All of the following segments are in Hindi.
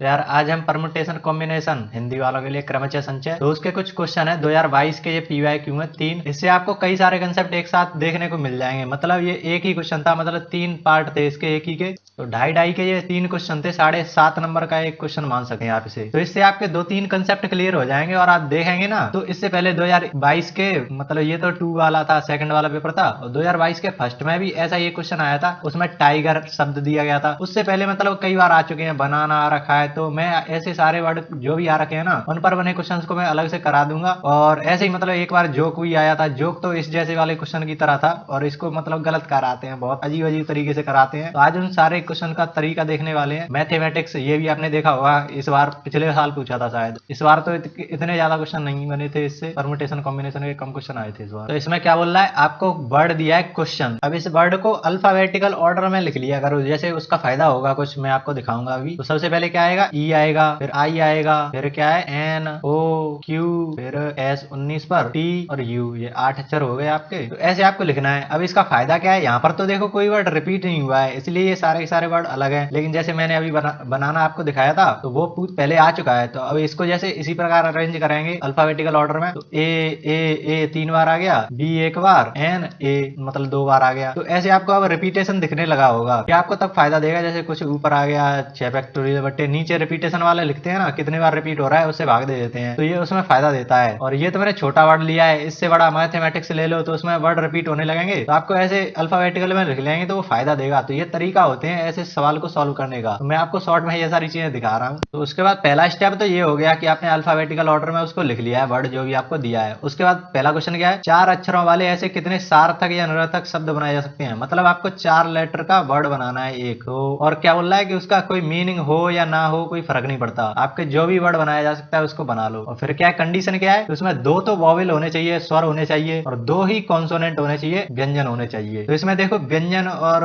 यार आज हम परमुटेशन कॉम्बिनेशन हिंदी वालों के लिए क्रमचय संचय, तो उसके कुछ क्वेश्चन है 2022 के। ये PYQ में 3, इससे आपको कई सारे कंसेप्ट एक साथ देखने को मिल जाएंगे। मतलब ये एक ही क्वेश्चन था, मतलब 3 पार्ट थे इसके एक ही के, तो ढाई के ये 3 क्वेश्चन थे। 7.5 नंबर का एक क्वेश्चन मान सकते हैं आप इसे। तो इससे आपके 2-3 कंसेप्ट क्लियर हो जाएंगे और आप देखेंगे ना, तो इससे पहले 2022 के, मतलब ये तो 2 वाला था, सेकंड वाला पेपर था, और 2022 के फर्स्ट में भी ऐसा ये क्वेश्चन आया था। उसमें टाइगर शब्द दिया गया था। उससे पहले मतलब कई बार आ चुके हैं, बनाना आ रखा है। तो मैं ऐसे सारे वर्ड जो भी आ रखे हैं ना, उन पर बने क्वेश्चन को मैं अलग से करा दूंगा। और ऐसे ही मतलब एक बार जोक भी आया था। जोक तो इस जैसे वाले क्वेश्चन की तरह था, और इसको मतलब गलत कराते हैं, बहुत अजीब अजीब तरीके से कराते हैं। तो आज उन सारे क्वेश्चन का तरीका देखने वाले हैं। मैथमेटिक्स ये भी आपने देखा होगा, इस बार पिछले साल पूछा था शायद। इस बार तो इतने ज्यादा क्वेश्चन नहीं बने थे इससे, परमुटेशन कॉम्बिनेशन के कम क्वेश्चन आए थे इस बार। तो इसमें क्या बोल रहा है, आपको वर्ड दिया है क्वेश्चन। अब इस वर्ड को अल्फाबेटिकल ऑर्डर में लिख लिया करो, जैसे उसका फायदा होगा कुछ मैं आपको दिखाऊंगा अभी। तो सबसे पहले क्या आएगा, ई आएगा, फिर आई आएगा, फिर क्या है एन ओ क्यू, फिर एस 19 पर टी और यू। ये 8 अक्षर हो गए आपके। तो ऐसे आपको लिखना है। अब इसका फायदा क्या है, यहाँ पर तो देखो कोई वर्ड रिपीट नहीं हुआ है, इसलिए ये सारे के सारे वर्ड अलग है। लेकिन जैसे मैंने अभी बनाना आपको दिखाया था, तो वो पहले आ चुका है। तो अब इसको जैसे इसी प्रकार अरेंज करेंगे अल्फाबेटिकल ऑर्डर में। तो ए 3 बार आ गया, बी 1 बार, एन ए मतलब 2 बार आ गया। तो ऐसे आपको अब रिपीटेशन दिखने लगा होगा, क्या आपको तब फायदा देगा। जैसे कुछ ऊपर आ गया 6 फैक्टोरियल बट्टे, नीचे रिपीटेशन वाले लिखते हैं ना, कितने बार रिपीट हो रहा है उससे भाग दे देते हैं। तो ये उसमें फायदा देता है। और ये तो मैंने छोटा वर्ड लिया है, इससे बड़ा मैथमेटिक्स ले लो तो उसमें वर्ड रिपीट होने लगेंगे, तो आपको ऐसे अल्फाबेटिकल में लिख लेंगे तो वो फायदा देगा। तो ये तरीका होते हैं ऐसे सवाल को सॉल्व करने का। तो मैं आपको शॉर्ट में ये सारी चीजें दिखा रहा हूँ। तो उसके बाद पहला स्टेप तो ये हो गया कि आपने अल्फाबेटिकल ऑर्डर में उसको लिख लिया है, वर्ड जो भी आपको दिया है। उसके बाद पहला क्वेश्चन क्या है, 4 अक्षरों वाले ऐसे कितने सार्थक या निरर्थक शब्द बनाए जा सकते हैं। मतलब आपको 4 लेटर का वर्ड बनाना है एक। तो और क्या बोल रहा है कि उसका कोई मीनिंग हो या ना हो कोई फर्क नहीं पड़ता, आपके जो भी वर्ड बनाया जा सकता है उसको बना लो। और फिर क्या कंडीशन क्या है, उसमें 2 तो वॉवेल होने चाहिए, स्वर होने चाहिए, और 2 ही कॉन्सोनेंट होने चाहिए, व्यंजन होने चाहिए। तो इसमें देखो व्यंजन और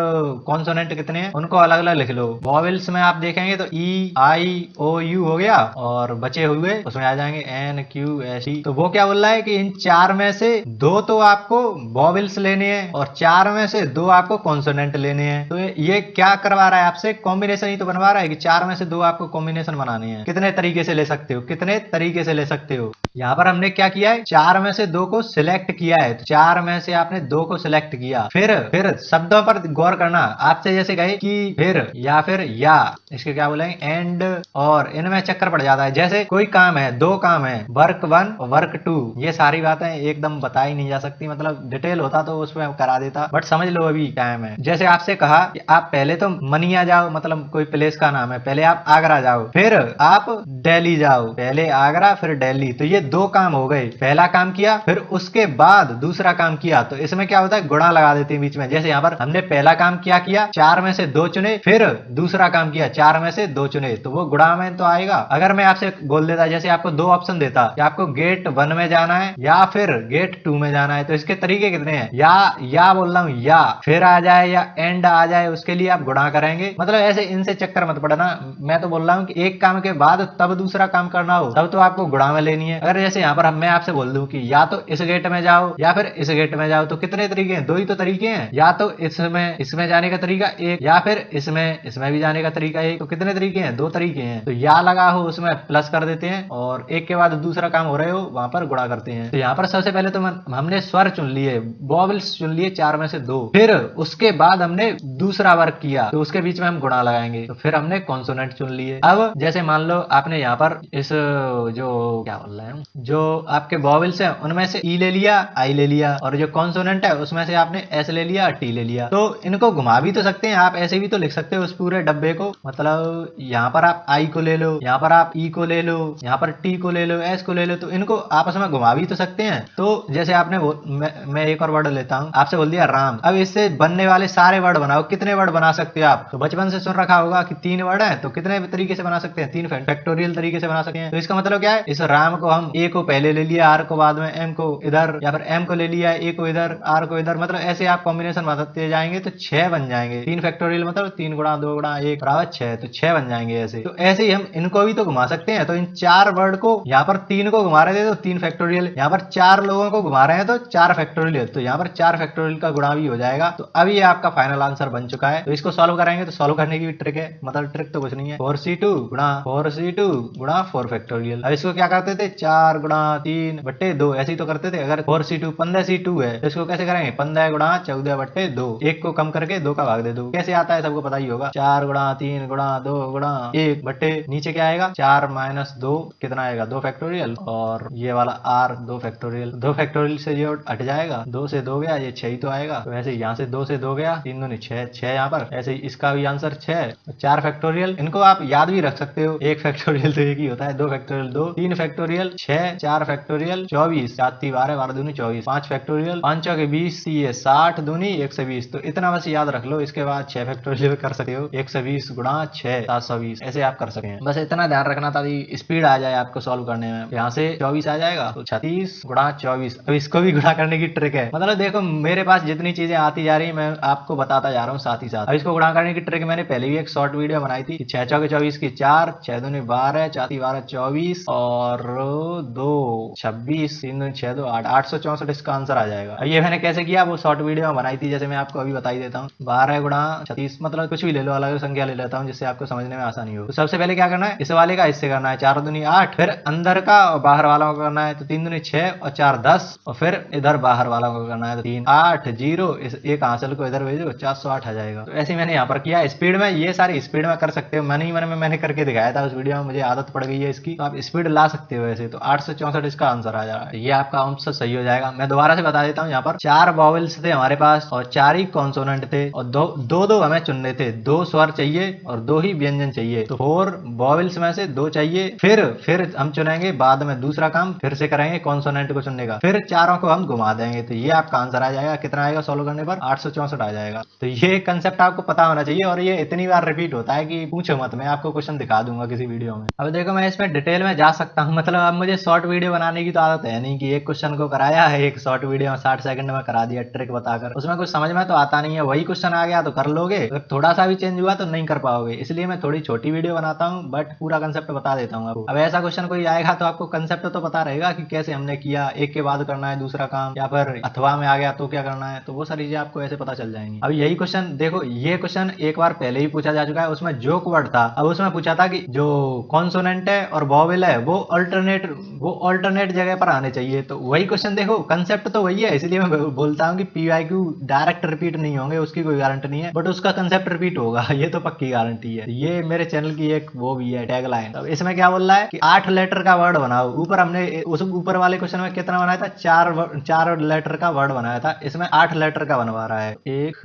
कॉन्सोनेंट कितने हैं उनको अलग अलग लिख लो। वॉवेल्स में आप देखेंगे तो ई आई ओ यू हो गया, और बचे हुए उसमें आ जाएंगे एन क्यू एस टी। तो वो क्या बोल रहा है कि इन 4 में से 2 तो आपको वॉवेल्स लेने हैं, और 4 में से 2 आपको कॉन्सोनेंट लेने हैं। तो ये क्या करवा रहा है आपसे, कॉम्बिनेशन ही तो बनवा रहा है कि 4 में से 2 आपको कॉम्बिनेशन बनाने हैं। कितने तरीके से ले सकते हो, कितने तरीके से ले सकते हो। यहाँ पर हमने क्या किया है, 4 में से 2 को सिलेक्ट किया है। तो 4 में से आपने 2 को सिलेक्ट किया। फिर शब्दों पर गौर करना। आपसे जैसे कहे कि फिर या, इसके क्या बोलेंगे एंड और, इनमें चक्कर पड़ जाता है। जैसे कोई काम है, 2 काम है, वर्क 1 और वर्क 2, ये सारी बातें एकदम बताई नहीं जा सकती। मतलब डिटेल होता तो उसमें करा देता, बट समझ लो अभी टाइम है। जैसे आपसे कहा कि आप पहले तो मनिया जाओ, मतलब कोई प्लेस का नाम है, पहले आप आगरा जाओ, फिर आप दिल्ली जाओ, पहले आगरा फिर दिल्ली। तो ये 2 काम हो गए। पहला काम किया, फिर उसके बाद दूसरा काम किया। तो इसमें क्या होता है, गुणा लगा देते हैं बीच में। जैसे यहाँ पर हमने पहला काम क्या किया, 4 में से 2 चुने, फिर दूसरा काम किया, 4 में से 2 चुने, तो वो गुणा में तो आएगा। अगर मैं आपसे बोल देता, जैसे आपको 2 ऑप्शन देता कि आपको गेट 1 में जाना है या फिर गेट 2 में जाना है, तो इसके तरीके कितने हैं, या बोल रहा हूँ, या फिर आ जाए या एंड आ जाए, उसके लिए आप गुणा करेंगे। मतलब ऐसे इनसे चक्कर मत पड़ना। मैं तो बोल रहा हूँ कि एक काम के बाद तब दूसरा काम करना हो, तब तो आपको गुणा में लेनी है। अगर जैसे यहाँ पर मैं आपसे बोल दूं कि या तो इस गेट में जाओ या फिर इस गेट में जाओ, तो कितने तरीके हैं, 2 ही तो तरीके हैं। या तो इसमें जाने का तरीका एक, या फिर इसमें भी जाने का तरीका एक। तो कितने तरीके हैं, 2 तरीके हैं। तो या लगा हो उसमें प्लस कर देते हैं, और एक के बाद दूसरा काम हो रहे हो वहां पर गुणा करते हैं। तो यहाँ पर सबसे पहले तो हमने स्वर चुन लिए, वॉवेल्स चुन लिए 4 में से 2। फिर उसके बाद हमने दूसरा वर्क किया, तो उसके बीच में हम गुणा लगाएंगे। तो फिर हमने कॉन्सोनेंट चुन लिए। अब जैसे मान लो आपने यहाँ पर इस जो क्या बोल रहे हैं, जो आपके वॉवेल्स हैं उनमें से ई ले लिया, आई ले लिया, और जो कॉन्सोनेंट है उसमें से आपने एस ले लिया, टी ले लिया। तो इनको घुमा भी तो सकते हैं आप, ऐसे भी तो लिख सकते हो उस पूरे डब्बे को। मतलब यहाँ पर आप आई को ले लो, यहाँ पर आप ई को ले लो, यहाँ पर टी को ले लो, एस को ले लो, तो इनको आपस में घुमा भी तो सकते हैं। तो जैसे आपने मैं एक और वर्ड लेता हूँ, आपसे बोल दिया राम। अब इससे बनने वाले सारे वर्ड बनाओ, कितने वर्ड बना सकते हो आप। तो बचपन से सुन रखा होगा कि 3 वर्ड है, तो कितने तरीके से बना सकते हैं, 3 फैक्टोरियल तरीके से बना सकते हैं। तो इसका मतलब क्या है, इस राम को हम ए को पहले ले लिया, आर को बाद में, एम को इधर, या फिर एम को ले लिया, ए को इधर, आर को इधर। मतलब ऐसे आप कॉम्बिनेशन बनाते जाएंगे तो 6 बन जाएंगे। 3 फैक्टोरियल मतलब 3 गुणा 2 गुणा 1 बराबर 6, तो 6 बन जाएंगे ऐसे। तो ऐसे ही हम इनको भी तो घुमा सकते हैं। तो इन 4 वर्ड को यहाँ पर 3 को घुमा रहे थे तो 3 फैक्टोरियल, यहाँ पर 4 लोगों को घुमा रहे हैं तो 4 फैक्टोरियल, तो यहाँ पर 4 फैक्टोरियल का गुणा भी हो जाएगा। तो अब ये आपका फाइनल आंसर बन चुका है। तो इसको सॉल्व करेंगे, तो सॉल्व करने की भी ट्रिक है, मतलब ट्रिक तो कुछ नहीं है, 4c 4c2 गुणा 4c2 गुणा 4 फैक्टोरियल। अब इसको क्या करते थे 4 गुणा 3 बट्टे 2 ऐसे ही तो करते थे। अगर 4c2 15c2 है तो इसको कैसे करेंगे 15 गुणा 14 बट्टे 2, एक को कम करके 2 का भाग दे दो। कैसे आता है सबको पता ही होगा। 4 गुणा 3 गुणा 2 गुणा 1 बट्टे नीचे क्या आएगा 4 माइनस 2 कितना आएगा 2 फैक्टोरियल, और ये वाला r 2 फैक्टोरियल। 2 फैक्टोरियल से ये हट जाएगा, 2 से 2 गया ये 6 ही तो आएगा। तो ऐसे यहाँ से 2 से 2 गया 3 दूनी 6, 6 यहाँ पर। ऐसे ही इसका भी आंसर 6। 4 फैक्टोरियल इनको आप याद भी रख सकते हो, 1 फैक्टोरियल तो एक ही होता है, 2 फैक्टोरियल 2, 3 फैक्टोरियल 6, 4 फैक्टोरियल 24, 7 12 12 दूनी 24, 5 फैक्टोरियल 5 के 20 ये 60 दूनी 120। तो इतना बस याद रख लो। इसके बाद 6 फैक्टोरियल कर सकते हो 120 गुणा 6 720, ऐसे आप कर सकते हैं। बस इतना ध्यान रखना ताकि स्पीड आ जाए आपको सॉल्व करने में। यहाँ से 24 आ जाएगा तो 36 गुणा 24। अब इसको भी गुणा करने की ट्रिक है, मतलब देखो मेरे पास जितनी चीजें आती जा रही मैं आपको बताता जा रहा हूँ साथ ही साथ। अब इसको गुणा करने की ट्रिक मैंने पहले भी एक शॉर्ट वीडियो बनाई थी। 6 चौके 24 की 4, 6 दूनी 12, 4 12 24 और 2 26, 3 दूनी 6 2 8, 864 इसका आंसर आ जाएगा। अब ये मैंने कैसे किया वो शॉर्ट वीडियो में बनाई थी, जैसे मैं आपको अभी बताई देता हूँ। 12 गुणा 36 मतलब कुछ भी ले लो, अलग संख्या ले लेता हूँ जिससे आपको समझने में आसानी हो। तो सबसे पहले क्या करना है इस वाले का इससे करना है 4 दूनी 8, फिर अंदर का और बाहर वालों को करना है तो 3 दूनी 6 और 4 10, और फिर इधर बाहर वालों को करना है तो 3 8 0, इस एक आंसर को इधर भेजो 408 आ जाएगा। तो ऐसे मैंने यहाँ पर किया स्पीड में। ये सारी स्पीड में कर सकते हो, मैंने करके दिखाया था उस वीडियो में, मुझे आदत पड़ गई है इसकी, तो आप स्पीड ला सकते हो ऐसे। तो 864 इसका आंसर आ जाएगा, ये आपका आंसर सही हो जाएगा। मैं दोबारा से बता देता हूँ, यहाँ पर 4 वॉवेल्स थे हमारे पास और 4 ही कॉन्सोनेंट थे और दो हमें चुनने थे, 2 स्वर चाहिए और 2 ही व्यंजन चाहिए। तो 4 वॉवेल्स में से 2 चाहिए, फिर हम चुनेंगे, बाद में दूसरा काम फिर से करेंगे कॉन्सोनेंट को चुनने का, फिर चारों को हम घुमा देंगे। तो ये आपका आंसर आ जाएगा। कितना आएगा सॉल्व करने पर 864 आ जाएगा। तो ये कंसेप्ट आपको पता होना चाहिए और ये इतनी बार रिपीट होता है कि पूछो मत, मैं आपको क्वेश्चन दिखा दूंगा किसी वीडियो में। अब देखो मैं इसमें डिटेल में जा सकता हूँ, मतलब अब मुझे शॉर्ट वीडियो बनाने की तो आदत है नहीं कि एक क्वेश्चन को कराया है एक शॉर्ट वीडियो में 60 सेकंड में करा दिया ट्रिक बताकर, उसमें कुछ समझ में तो आता नहीं है। वही क्वेश्चन आ गया तो कर लोगे, अगर थोड़ा सा भी चेंज हुआ तो नहीं कर पाओगे, इसलिए मैं थोड़ी छोटी वीडियो बनाता हूँ बट पूरा कंसेप्ट बता देता हूँ आपको। अब ऐसा क्वेश्चन कोई आएगा तो आपको कंसेप्ट तो पता रहेगा कि कैसे हमने किया, एक के बाद करना है दूसरा काम, या फिर अथवा में आ गया तो क्या करना है, तो वो सारी चीजें आपको ऐसे पता चल जाएंगी। अब यही क्वेश्चन देखो, ये क्वेश्चन एक बार पहले ही पूछा जा चुका है, उसमें जोक वर्ड था। अब उसमें पूछा था कि जो कॉन्सोनेंट है और वॉवेल है वो अल्टरनेट जगह पर आने चाहिए। तो वही क्वेश्चन देखो, कंसेप्ट तो वही है, इसलिए मैं बोलता हूँ कि पीवाईक्यू डायरेक्ट रिपीट नहीं होंगे, उसकी कोई गारंटी नहीं है, बट उसका कंसेप्ट रिपीट होगा, ये तो पक्की गारंटी है। ये मेरे चैनल की एक वो भी है टैगलाइन। अब इसमें क्या बोल रहा है कि 8 लेटर का वर्ड बनाओ। ऊपर हमने उस ऊपर वाले क्वेश्चन में कितना बनाया था, 4 लेटर का वर्ड बनाया था, इसमें 8 लेटर का बनवा रहा है। एक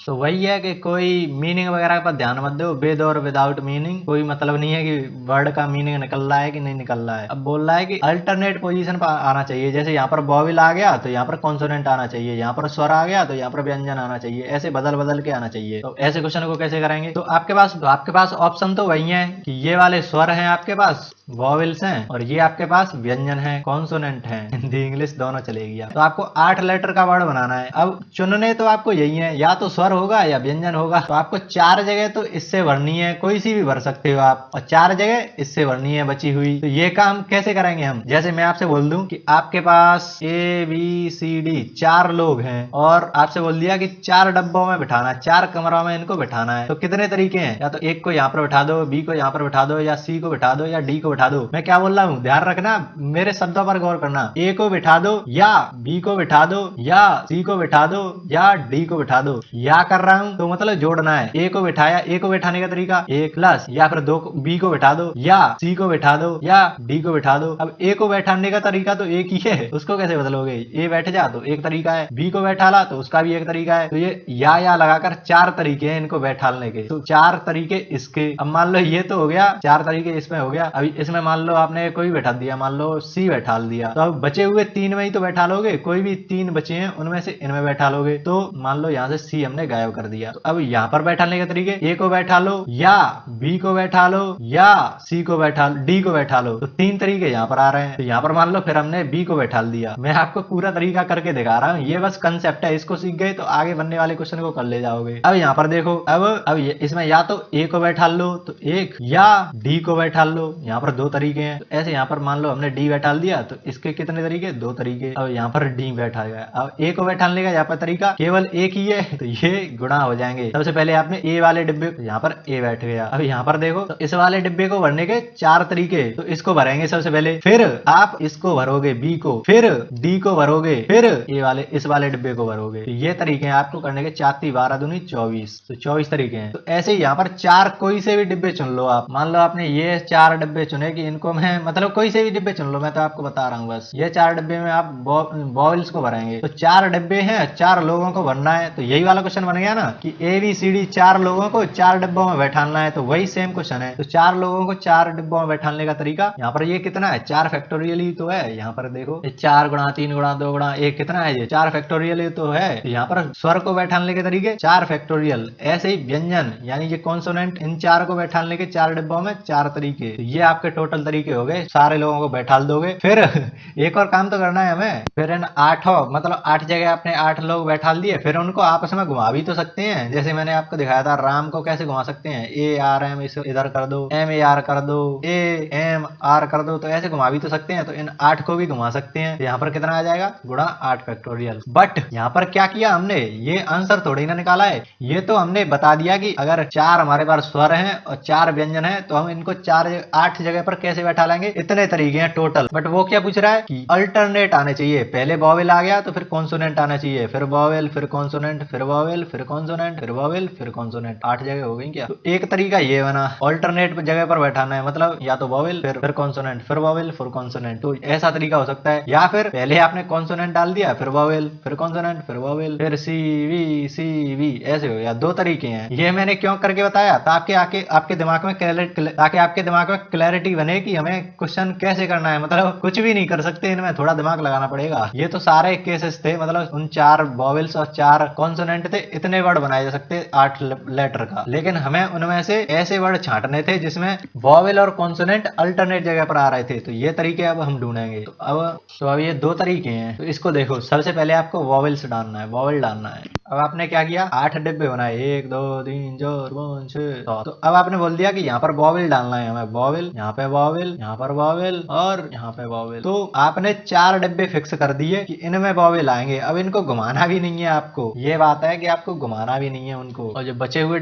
तो वही है कि कोई मीनिंग वगैरह पर ध्यान मत दो, विद और विदाउट मीनिंग कोई मतलब नहीं है कि वर्ड का मीनिंग निकल रहा है कि नहीं निकल रहा है। अब बोल रहा है कि अल्टरनेट पोजीशन पर आना चाहिए, जैसे यहाँ पर वॉवेल आ गया तो यहाँ पर कॉन्सोनेंट आना चाहिए, यहाँ पर स्वर आ गया तो यहाँ पर व्यंजन आना चाहिए, ऐसे बदल बदल के आना चाहिए। तो ऐसे क्वेश्चन को कैसे करेंगे, तो आपके पास ऑप्शन तो वही है कि ये वाले स्वर हैं आपके पास, वॉवेल्स हैं, और ये आपके पास व्यंजन है, कॉन्सोनेंट है, हिंदी इंग्लिश दोनों चलेगी। तो आपको 8 लेटर का वर्ड बनाना है। अब चुनने तो आपको यही है, या तो स्वर होगा या व्यंजन होगा। तो आपको 4 जगह तो इससे भरनी है, कोई सी भी भर सकते हो आप, और 4 जगह इससे भरनी है बची हुई। तो ये काम कैसे करेंगे हम, जैसे मैं आपसे बोल दूं कि आपके पास ABCD 4 लोग हैं और आपसे बोल दिया कि 4 डब्बों में बिठाना, 4 कमरों में इनको बिठाना है। तो कितने तरीके हैं, या तो एक को यहाँ पर बिठा दो, B को यहाँ पर बिठा दो, या C को बिठा दो, या D को बिठा दो। मैं क्या बोल रहा हूँ, ध्यान रखना, मेरे शब्दों पर गौर करना। A को बिठा दो, या B को बिठा दो, या C को बिठा दो, या D को बिठा दो। या कर रहा हूँ तो मतलब जोड़ना है। A को बिठाया, A को बिठाने का तरीका A प्लस, या फिर B को बिठा दो, या C को बिठा दो, या D को बिठा दो। अब A को बैठाने का तरीका तो एक ही है, उसको कैसे बदलोगे, A बैठ जा तो एक तरीका है, B को बैठा ला तो उसका भी एक तरीका है। तो ये या लगाकर 4 तरीके हैं इनको बैठाने के। तो 4 तरीके इसके। अब मान लो ये तो हो गया, 4 तरीके इसमें हो गया। अभी इसमें मान लो आपने कोई बैठा दिया, मान लो C बैठा दिया, तो अब बचे हुए 3 में ही तो बैठा लोगे, कोई भी 3 बचे हैं उनमें से इनमें बैठा लोगे। तो मान लो यहाँ से C हमने गायब कर दिया। तो अब यहाँ पर बैठाने के तरीके, A को बैठा लो, या B को बैठा लो, या C को बैठा लो, D को बैठा लो। तो 3 तरीके यहाँ पर आ रहे हैं। तो यहाँ पर मान लो फिर हमने B को बैठा दिया। मैं आपको पूरा तरीका करके दिखा रहा हूँ, ये बस कंसेप्ट है, इसको सीख गए तो आगे बनने वाले क्वेश्चन को कर ले जाओगे। अब यहाँ पर देखो, अब इसमें या तो A को बैठा लो तो एक, या D को बैठा लो, यहाँ पर दो तरीके हैं। तो ऐसे यहाँ पर मान लो हमने डी बैठा दिया तो इसके कितने तरीके, दो तरीके। अब यहाँ पर डी बैठा गया। अब ए को बैठाने का यहाँ पर तरीका केवल एक ही है, तो ये गुणा हो जाएंगे। सबसे पहले आपने ए वाले डिब्बे, यहाँ पर ए बैठ गया। अब यहाँ पर देखो तो इस वाले डिब्बे को भरने के चार तरीके, तो इसको भरेंगे सबसे पहले, फिर आप इसको भरोगे बी को, फिर डी को भरोगे, फिर ए वाले इस वाले डिब्बे को भरोगे। तो ये तरीके हैं आपको करने के। 4 × 12 = 24, तो 24 तरीके हैं। तो ऐसे ही यहाँ पर चार कोई से भी डिब्बे चुन लो आप। मान लो आपने ये चार डिब्बे चुने कि इनको मैं मतलब कोई से भी डिब्बे चुन लो, मैं तो आपको बता रहा हूँ बस। ये चार डिब्बे में आप बॉयल्स को भरेंगे। तो चार डिब्बे हैं, चार लोगों को भरना है। तो यही वाला क्वेश्चन बन गया ना कि ABCD चार लोगों को चार डिब्बों में बैठाना है। तो वही सेम क्वेश्चन है। तो चार लोगों को चार डिब्बों में बैठाने का तरीका यहाँ पर ये कितना है, 4 फैक्टोरियल ही तो है। यहाँ पर देखो 4 × 3 × 2 × 1 कितना है, ये 4 फैक्टोरियल ही तो है। तो यहाँ पर स्वर को बैठाने के तरीके 4 फैक्टोरियल। ऐसे ही व्यंजन यानी ये कॉन्सोनेंट, इन चार को बैठाने के 4 डिब्बों में 4 तरीके। तो ये आपके टोटल तरीके हो गए। सारे लोगों को बैठाल दोगे। फिर एक और काम तो करना है हमें। फिर इन 8 मतलब 8 जगह आपने 8 लोग बैठाल दिए, फिर उनको आपस में घुमा भी तो सकते हैं। जैसे मैंने आपको दिखाया था राम को कैसे घुमा सकते हैं, ARM इसे इधर कर दो, MAR कर दो, AMR कर दो, तो ऐसे घुमा भी तो सकते हैं। तो इन 8 को भी घुमा सकते हैं। तो यहाँ पर कितना आ जाएगा, गुणा 8 फैक्टोरियल। बट यहाँ पर क्या किया हमने, ये आंसर थोड़ी ना निकाला है। ये तो हमने बता दिया कि अगर 4 हमारे पास स्वर हैं और 4 व्यंजन हैं तो हम इनको 8 जगह पर कैसे बैठा लेंगे, इतने तरीके हैं टोटल। बट वो क्या पूछ रहा है कि अल्टरनेट आने चाहिए। पहले वॉवेल आ गया तो फिर कॉन्सोनेंट आना चाहिए, फिर वॉवेल, फिर कॉन्सोनेंट, फिर वॉवेल, फिर कॉन्सोनेंट, फिर वॉवेल, फिर कॉन्सोनेंट। 8 जगह हो गई क्या। तो एक तरीका ये बना, अल्टरनेट जगह पर बैठाना है। मतलब या तो वॉवेल फिर कॉन्सोनेंट, फिर वॉवेल फिर कॉन्सोनेंट। तो ऐसा तरीका हो सकता है। या फिर पहले आपने कॉन्सोनेंट डाल दिया, फिर वॉवेल, फिर कॉन्सोनेंट, फिर वॉवेल, फिर CV ऐसे हो गया। 2 तरीके हैं। ये मैंने क्यों करके बताया, ताकि आपके दिमाग में क्लैरिटी बने कि हमें क्वेश्चन कैसे करना है। मतलब कुछ भी नहीं कर सकते, इनमें थोड़ा दिमाग लगाना पड़ेगा। ये तो सारे केसेस थे, मतलब उन 4 वॉवेल्स और 4 कॉन्सोनेंट थे। इतने वर्ड बनाए जा सकते 8 लेटर का, लेकिन हमें उनमें से ऐसे वर्ड छांटने थे जिसमें वॉवेल और कॉन्सोनेंट अल्टरनेट जगह पर आ रहे थे। तो ये तरीके अब हम ढूंढेंगे। तो अब ये 2 तरीके हैं। तो इसको देखो, सबसे पहले आपको वॉवेल्स डालना है, वॉवेल डालना है। अब आपने क्या किया, 8 डिब्बे बनाए, 1 2 3 4 5 6 7। तो अब आपने बोल दिया कि यहाँ पर वॉवेल डालना है हमें, वॉवेल, यहाँ पे वॉवेल, यहाँ पर वॉवेल और यहाँ पे वॉवेल। तो आपने 4 डिब्बे फिक्स कर दिए कि इनमें वॉवेल आएंगे। अब इनको घुमाना भी नहीं है आपको, ये बात है कि आपको घुमाना भी नहीं है उनको। और जो बचे हुए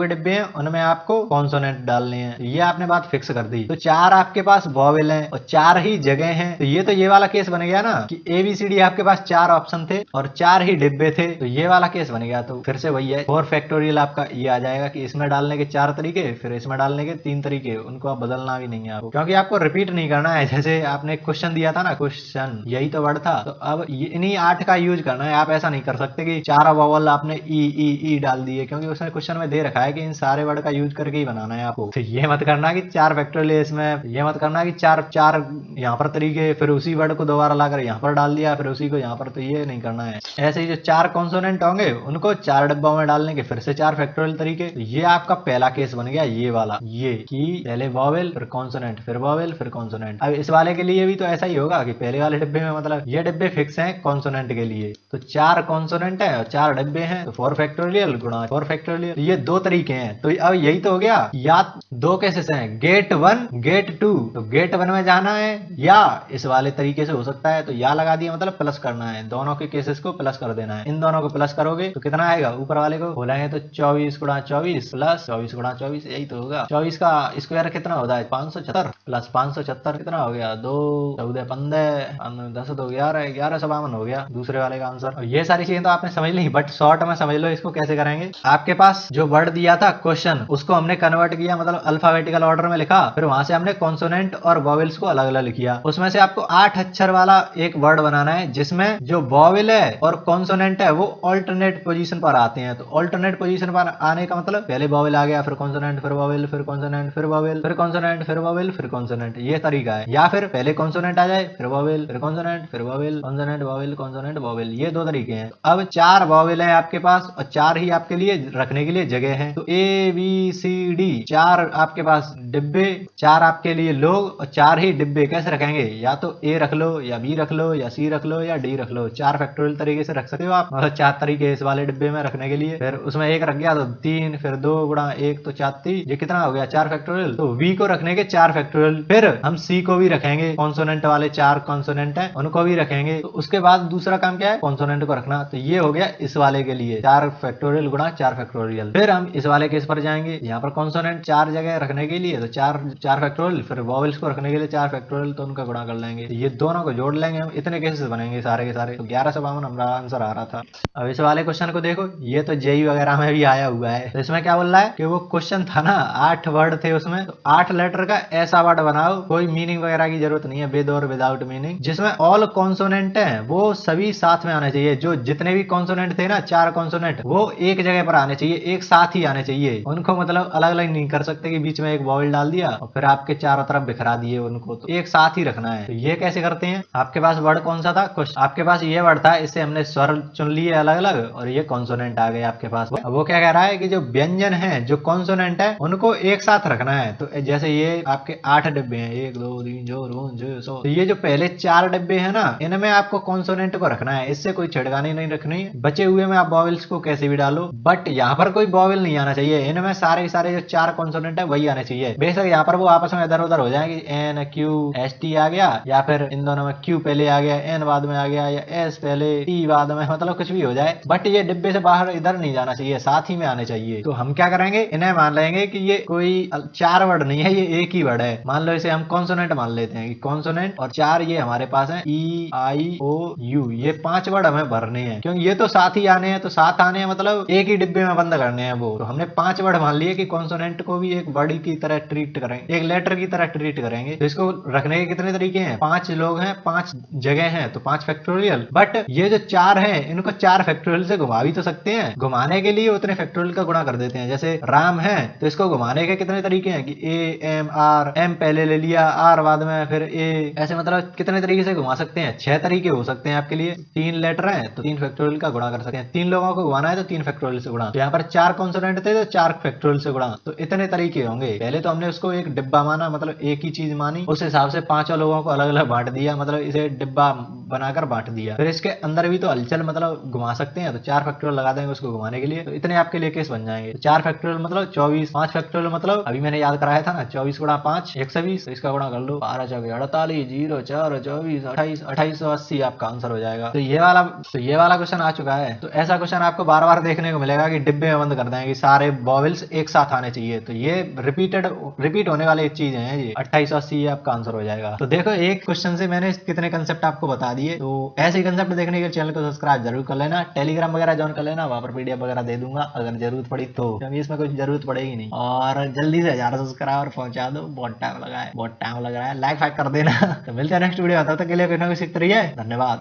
डिब्बे हैं उनमें आपको कॉन्सोनेंट डालने हैं। तो ये आपने बात फिक्स कर दी। तो 4 आपके पास वॉवेल हैं और 4 ही जगह हैं। तो ये वाला केस बन गया ना कि ABCD आपके पास 4 ऑप्शन थे और 4 ही डिब्बे थे। तो ये वाला केस बन गया। तो फिर से वही है, 4 फैक्टोरियल आपका ये आ जाएगा कि इसमें डालने के 4 तरीके, फिर इसमें डालने के 3 तरीके। उनको आप बदलना भी नहीं है आपको, क्योंकि आपको रिपीट नहीं करना है। जैसे आपने क्वेश्चन दिया था ना, क्वेश्चन यही तो वर्ड था। तो अब इन्हीं 8 का यूज करना है। आप ऐसा नहीं कर सकते कि 4 वॉवल आपने ई डाल दिए, क्योंकि उसने क्वेश्चन में दे रखा है कि इन सारे वर्ड का यूज करके ही बनाना है आपको। तो ये मत करना कि 4 फैक्टोरियल इसमें, ये मत करना कि 4 यहाँ पर तरीके, फिर उसी वर्ड को दोबारा लाकर यहाँ पर डाल दिया, फिर उसी को यहाँ पर। तो ये नहीं करना है। ऐसे ही जो 4 कॉन्सोनेंट होंगे उनको 4 डिब्बों में डालने के फिर से 4 फैक्टोरियल तरीके। तो ये आपका पहला केस बन गया, ये वाला, ये कि पहले वॉवेल फिर कॉन्सोनेंट, फिर वॉवेल फिर कॉन्सोनेंट। अब इस वाले के लिए भी तो ऐसा ही होगा कि पहले वाले डिब्बे में, मतलब ये डिब्बे फिक्स हैं कॉन्सोनेंट के लिए। तो 4 कॉन्सोनेंट है और 4 डिब्बे हैं, तो 4 फैक्टोरियल गुणा 4 फैक्टोरियल। तो ये 2 तरीके हैं। तो अब यही तो हो गया। या 2 केसेस हैं, गेट 1 गेट 2। तो गेट 1 में जाना है या इस वाले तरीके से हो सकता है। तो या लगा दिया, मतलब प्लस करना है, दोनों के केसेस को प्लस कर देना है। इन दोनों को प्लस करोगे तो कितना आएगा, ऊपर वाले को खोलेंगे तो 24 × 24 प्लस 24 × 24, यही तो होगा। 24 का स्क्वायर कितना होता है, 576 प्लस 576 कितना हो गया, 2 14 15 10 2 11 11 52 हो गया दूसरे वाले का आंसर। और ये सारी चीजें तो आपने समझ ली, बट शॉर्ट में समझ लो इसको कैसे करेंगे। आपके पास जो वर्ड दिया था क्वेश्चन, उसको हमने कन्वर्ट किया, मतलब अल्फाबेटिकल ऑर्डर में लिखा। फिर वहां से हमने कॉन्सोनेंट और वॉवेल्स को अलग अलग लिखा। उसमें से आपको 8 अक्षर वाला एक वर्ड बनाना है जिसमें जो वॉवेल है और कॉन्सोनेंट है वो ऑल्टरनेट पोजीशन पर आते हैं। तो ऑल्टरनेट पोजीशन पर आने का मतलब पहले वॉवेल आ गया, फिर कॉन्सोनेंट, फिर वॉवेल, फिर कॉन्सोनेंट, फिर वॉवेल, फिर कॉन्सोनेंट, फिर वॉवेल, फिर कॉन्सोनेंट। ये तरीका है। या फिर पहले कॉन्सोनेंट आ जाए, फिर वॉवेल, फिर कॉन्सोनेंट, फिर vowel, consonant, vowel, consonant, vowel. ये 2 तरीके हैं। अब 4 वॉवेल है आपके पास और 4 ही आपके लिए रखने के लिए जगह है। तो ABCD 4 आपके पास डिब्बे, 4 आपके लिए लोग और 4 ही डिब्बे। कैसे रखेंगे, या तो A रख लो या B रख लो या C रख लो या D रख लो। 4 फैक्टोरियल तरीके से रख सकते हो आप, मतलब 4 तरीके इस वाले डिब्बे में रखने के लिए। फिर उसमें 1 रख गया तो 3, फिर 2 × 1 तो 4 3, ये कितना हो गया 4 फैक्टोरियल। तो V को रखने के 4 फैक्टोरियल, फिर हम सी को भी रखेंगे, कॉन्सोनेंट वाले 4 कॉन्सोनेंट है उनको भी रखेंगे। तो उसके बाद दूसरा काम क्या है, कॉन्सोनेंट को रखना। तो ये हो गया इस वाले के लिए 4 फैक्टोरियल गुणा 4 फैक्टोरियल। फिर हम इस वाले केस पर जाएंगे, यहाँ पर कॉन्सोनेंट 4 जगह रखने के लिए तो 4 फैक्टोरियल, फिर वॉवेल्स को रखने के लिए 4 फैक्टोरियल, तो उनका गुणा कर लेंगे। तो ये दोनों को जोड़ लेंगे हम, इतने केसेस बनेंगे सारे के सारे। तो 1152 हमारा आंसर आ रहा था। अब इस वाले क्वेश्चन को देखो, ये तो जेई वगैरह में भी आया हुआ है। तो इसमें क्या बोल रहा है कि वो क्वेश्चन था ना 8 वर्ड थे उसमें, तो 8 लेटर का ऐसा वर्ड बनाओ, कोई मीनिंग वगैरह की जरूरत नहीं है, विद और विदाउट मीनिंग, जिसमें ऑल कॉन्सोनेंट है वो सभी साथ में आने चाहिए। जो जितने भी कॉन्सोनेंट थे ना 4 कॉन्सोनेंट, वो एक जगह पर आने चाहिए, एक साथ ही आने चाहिए। उनको मतलब अलग अलग नहीं कर सकते कि बीच में एक वॉवेल डाल दिया और फिर आपके चारों तरफ बिखरा दिए उनको, तो एक साथ ही रखना है। तो ये कैसे करते हैं, आपके पास वर्ड कौन सा था, आपके पास ये वर्ड था, इससे हमने स्वर चुन लिए अलग अलग और ये कॉन्सोनेंट आ गए आपके पास। अब वो क्या कह रहा है कि जो व्यंजन है, जो कॉन्सोनेंट है, उनको एक साथ रखना है। तो जैसे ये आपके 8 डिब्बे हैं, 1 2 3 4 5 6 7, तो ये जो पहले 4 डिब्बे है ना, इनमें आपको कॉन्सोनेंट को रखना है, इससे कोई छिड़कानी नहीं रखनी है। बचे हुए में आप वॉवेल्स को कैसे भी डालो, बट यहाँ पर कोई वॉवेल नहीं आना चाहिए, इनमें सारे के सारे जो 4 कॉन्सोनेंट है वही आने चाहिए। बेशक यहाँ पर वो आपस में इधर उधर हो जाए कि एन क्यू एस टी आ गया, या फिर इन दोनों में क्यू पहले आ गया, एन बाद में आ गया, या एस पहले टी बाद में, मतलब कुछ भी हो जाए, बट ये डिब्बे से बाहर इधर नहीं जाना चाहिए, साथ ही में आने चाहिए। तो हम क्या करेंगे, इन्हें मान लेंगे कि ये कोई 4 वर्ड नहीं है, ये एक ही वर्ड है। मान लो इसे हम कॉन्सोनेंट मान लेते हैं कि कॉन्सोनेंट, और 4 ये हमारे पास है ई आई ओ यू, ये 5 वर्ड हमें भरने हैं, क्योंकि ये तो साथ ही आने हैं। तो साथ आने हैं मतलब एक ही डिब्बे में बंद करने हैं वो। तो हमने 5 वर्ड मान लिए कि कॉन्सोनेंट को भी एक वर्ड की तरह ट्रीट करेंगे, एक लेटर की तरह ट्रीट करेंगे। तो इसको रखने के कितने तरीके हैं, 5 लोग हैं, 5 जगह हैं, तो 5 फैक्टोरियल। बट ये जो 4 हैं, इनको 4 फैक्टोरियल से घुमा भी तो सकते हैं। घुमाने के लिए उतने फैक्टोरियल का गुणा कर देते हैं। जैसे राम है तो इसको घुमाने के कितने तरीके हैं कि ए एम आर, एम पहले ले लिया, आर बाद में, फिर ए, ऐसे मतलब कितने तरीके से घुमा सकते हैं, 6 तरीके हो सकते हैं आपके लिए। 3 लेटर हैं तो 3 फैक्टोरियल का गुणा कर सकते हैं, 3 लोगों को घुमाना है तो 3 फैक्टोरियल से गुणा। तो यहाँ पर 4 कॉन्सोनेंट थे तो 4 फैक्टोरियल से गुणा। तो इतने तरीके होंगे। पहले तो हमने उसको एक डिब्बा माना, मतलब एक ही चीज मानी, उस हिसाब से 5 लोगों को अलग अलग बांट दिया, मतलब इसे डिब्बा बनाकर बांट दिया। फिर इसके अंदर भी तो हलचल मतलब घुमा सकते हैं, तो 4 फैक्टोरियल लगा देंगे उसको घुमाने के लिए। तो इतने आपके लिए केस बन जाएंगे। तो 4 फैक्टोरियल मतलब 24, 5 फैक्टोरियल मतलब अभी मैंने याद कराया था ना 24 गुणा 5 120, तो इसका गुणा कर लो 12 चौके 48, 0 4 24 28, 2880 आपका आंसर हो जाएगा। तो ये वाला क्वेश्चन आ चुका है। तो ऐसा क्वेश्चन आपको बार बार देखने को मिलेगा कि डिब्बे में बंद कर देंगे, सारे वॉवेल्स एक साथ आने चाहिए। तो ये रिपीट होने वाली चीज है, ये 2880 आपका आंसर हो जाएगा। तो देखो एक क्वेश्चन से मैंने कितने कंसेप्ट आपको बता दिए। तो ऐसे कंसेप्ट देखने के चैनल को सब्सक्राइब जरूर कर लेना, टेलीग्राम वगैरह ज्वाइन कर लेना, वहां पर पीडीएफ वगैरह दे दूंगा अगर जरूरत पड़ी तो, क्योंकि इसमें कुछ जरूरत पड़ेगी नहीं। और जल्दी से 1000 सब्सक्राइबर पहुंचा दो, बहुत टाइम लगा है, बहुत टाइम लग रहा है, लाइक फाइक कर देना। तो मिलते हैं नेक्स्ट वीडियो, तब तक के लिए कोई ना कोई सीखते रहिए, धन्यवाद।